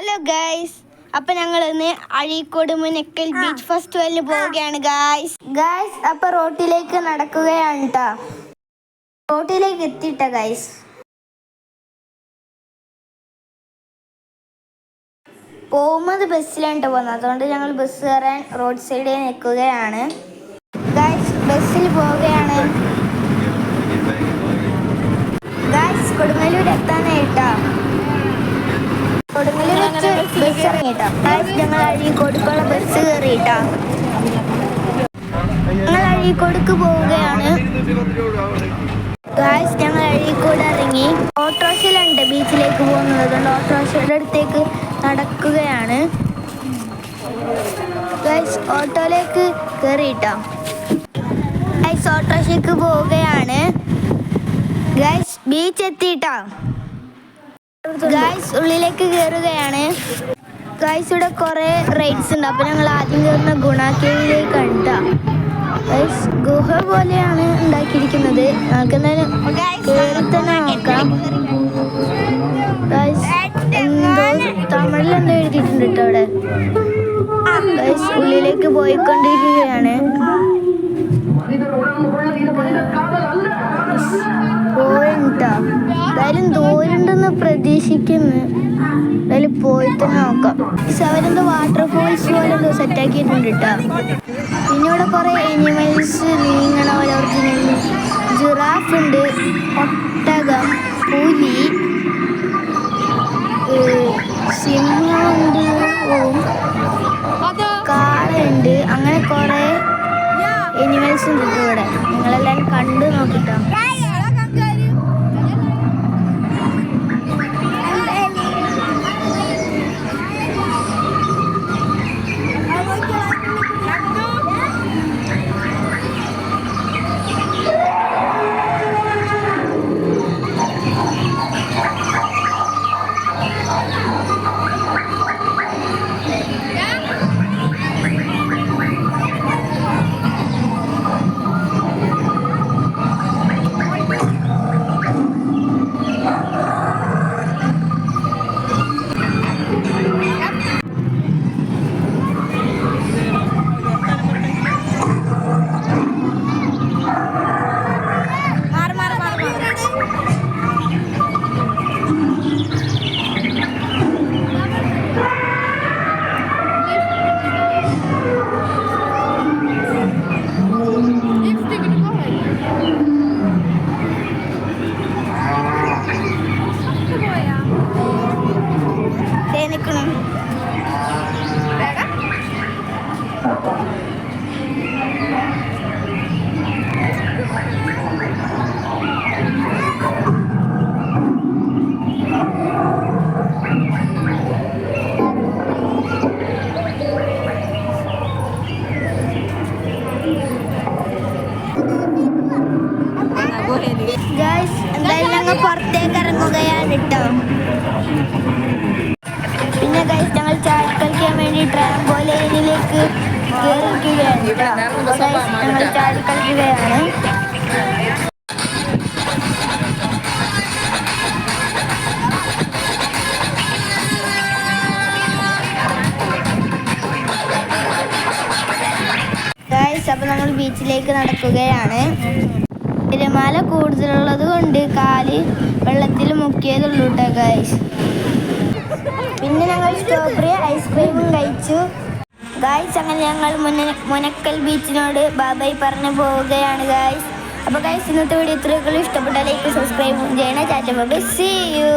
Hello guys, അപ്പൊ ഞങ്ങൾ ഇന്ന് അഴീക്കോട് മുനക്കൽ ബീച്ച് ഫെസ്റ്റിവലിന് പോവുകയാണ് ഗൈസ്. അപ്പൊ റോട്ടിലേക്ക് നടക്കുകയാണ് കേട്ടോ. റോട്ടിലേക്ക് എത്തിയിട്ട ഗൈസ്. പോകുന്നത് ബസ്സിലാണ് പോകുന്നത്. അതുകൊണ്ട് ഞങ്ങൾ ബസ് കയറാൻ റോഡ് സൈഡിൽ നിൽക്കുകയാണ് ഗൈസ്. ബസ്സിൽ പോവുകയാണ് ഗൈസ്. കൊടുങ്ങല്ലൂർ എത്താനായിട്ടോ. കൊടുങ്ങല്ലൂർ ബസ് ഇറങ്ങിട്ടോ ഗൈസ്. ഞങ്ങൾ അഴീക്കോടുക്കുള്ള ബസ് കയറിയിട്ടോ. ഞങ്ങൾ അഴീക്കോടുക്ക് പോവുകയാണ് ഗൈസ്. ഞങ്ങൾ അഴീക്കോട് ഇറങ്ങി. ഓട്ടോറിക്ഷയിലുണ്ട് ബീച്ചിലേക്ക് പോകുന്നത്. അതുകൊണ്ട് ഓട്ടോറിക്ഷയുടെ അടുത്തേക്ക് നടക്കുകയാണ് ഗൈസ്. ഓട്ടോയിലേക്ക് കയറിയിട്ടോ ഗൈസ്. ഓട്ടോറിക്ഷയ്ക്ക് പോവുകയാണ് ഗൈസ്. Beach എത്തിയിട്ടോ guys. ഉള്ളിലേക്ക് കയറുകയാണ് ഗൈസ്. ഇവിടെ കുറെ റൈഡ്സ് ഉണ്ട്. അപ്പൊ ഞങ്ങൾ ആദ്യം കയറുന്ന ഗുണ കേവിലേക്ക് കണ്ടാ ഗൈസ്. ഗുഹ പോലെയാണ് ഉണ്ടാക്കിയിരിക്കുന്നത്. നമുക്ക് എന്തായാലും കയറി തന്നെ നോക്കാം ഗൈസ്. എന്തോ തമിഴിൽ എന്തോ എഴുതിയിട്ടുണ്ട് കേട്ടോ അവിടെ ഗൈസ്. ഉള്ളിലേക്ക് പോയിക്കൊണ്ടിരിക്കുകയാണ്. പോയിട്ടാ എന്തായാലും ദൂരണ്ടെന്ന് പ്രതീക്ഷിക്കുന്നു. എന്തായാലും പോയിട്ട് നോക്കാം. അവരെന്തോ വാട്ടർഫോൾസ് പോലെ എന്തോ സെറ്റാക്കിയിട്ടുണ്ട് കേട്ടോ. പിന്നെ ഇവിടെ കുറെ അനിമൽസ് നീങ്ങണ പോലെ ഒറിജിനൽ ജിറാഫ് ഉണ്ട്, ഒട്ടകം, പുലി, സിംഹമുണ്ട്, കാളുണ്ട്. അങ്ങനെ കുറെ അനിമൽസ് ഉണ്ട് ഇവിടെ. നിങ്ങളെല്ലാവരും കണ്ടു നോക്കിട്ടോ. എന്തായാലും ഞങ്ങൾ പുറത്തേക്ക് ഇറങ്ങുകയാണ് കേട്ടോ. പിന്നെ ഗൈസ് ഞങ്ങൾ ചാടി കളിക്കാൻ വേണ്ടി ട്രാംപോലൈനിലേക്ക് കയറിയിരിക്കുകയാണ് കേട്ടോ. ഞങ്ങൾ ചാടി കളിക്കുകയാണ്. ഗൈസ് അപ്പോൾ നമ്മൾ ബീച്ചിലേക്ക് നടക്കുകയാണ്. തിരമാല കൂടുതലുള്ളത് കൊണ്ട് കാല് വെള്ളത്തിൽ മുക്കിയതുള്ളൂ കേട്ടോ ഗൈസ്. പിന്നെ ഞങ്ങൾ സ്ട്രോബെറി ഐസ്ക്രീമും കഴിച്ചു ഗൈസ്. അങ്ങനെ ഞങ്ങൾ മുനക്കൽ ബീച്ചിനോട് ബൈ പറഞ്ഞ് പോവുകയാണ് ഗൈസ്. അപ്പോൾ ഗൈസ് ഇന്നത്തെ വീഡിയോ ഇത്രയൊക്കെ ഇഷ്ടപ്പെട്ട ലൈക്ക് സബ്സ്ക്രൈബും ചെയ്യണം. ചാറ്റ ബൈ, സീ യു.